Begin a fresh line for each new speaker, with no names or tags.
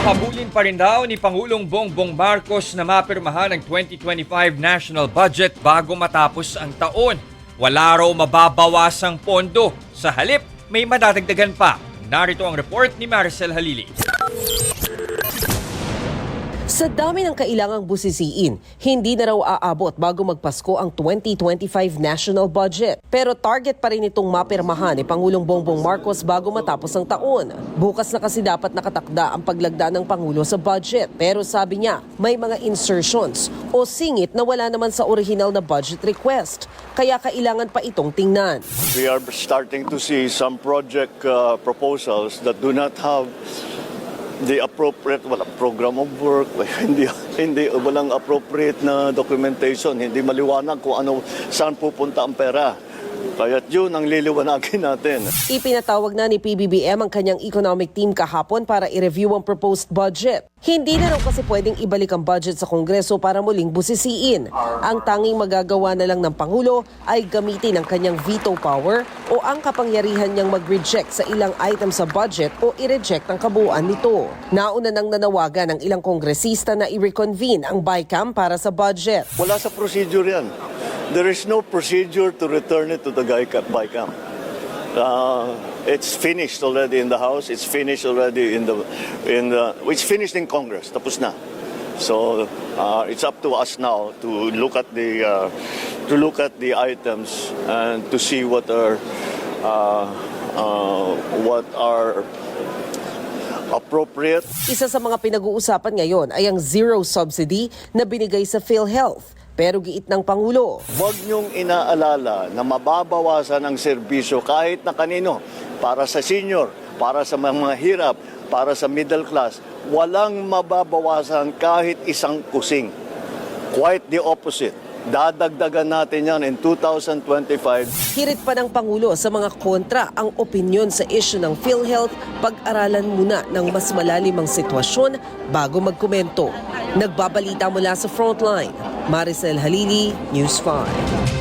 Hahabulin pa rin daw ni Pangulong Bongbong Marcos na mapirmahan ang 2025 national budget bago matapos ang taon. Wala raw mababawasang pondo. Sa halip, may madadagdagan pa. Narito ang report ni Maricel Halili.
Sa dami ng kailangang busisiin, hindi na raw aabot bago magpasko ang 2025 national budget. Pero target pa rin itong mapirmahan ni Pangulong Bongbong Marcos bago matapos ang taon. Bukas na kasi dapat nakatakda ang paglagda ng Pangulo sa budget. Pero sabi niya, may mga insertions o singit na wala naman sa original na budget request. Kaya kailangan pa itong tingnan.
We are starting to see some project proposals that do not have the appropriate program of work, walang appropriate na documentation, hindi maliwanag kung ano, saan pupunta ang pera. Kaya yun ang liliwanagin natin.
Ipinatawag na ni PBBM ang kanyang economic team kahapon para i-review ang proposed budget. Hindi na raw kasi pwedeng ibalik ang budget sa Kongreso para muling busisiin. Ang tanging magagawa na lang ng Pangulo ay gamitin ang kanyang veto power o ang kapangyarihan niyang mag-reject sa ilang items sa budget o i-reject ang kabuuan nito. Nauna nang nanawagan ng ilang kongresista na i-reconvene ang BICAM para sa budget.
Wala sa procedure yan. There is no procedure to return it to the BICAM. It's finished already in the House. It's finished already it's finished in Congress. Tapos na. So it's up to us now to look at the items and to see what are appropriate.
Isa sa mga pinag-uusapan ngayon ay ang zero subsidy na binigay sa PhilHealth. Pero giit ng Pangulo,
huwag niyong inaalala na mababawasan ang serbisyo kahit na kanino. Para sa senior, para sa mga hirap, para sa middle class. Walang mababawasan kahit isang kusing. Quite the opposite. Dadagdagan natin yan in 2025.
Hirit pa ng Pangulo sa mga kontra ang opinyon sa issue ng PhilHealth, pag-aralan muna ng mas malalim ang sitwasyon bago magkomento. Nagbabalita mula sa Frontline, Maricel Halili, News 5.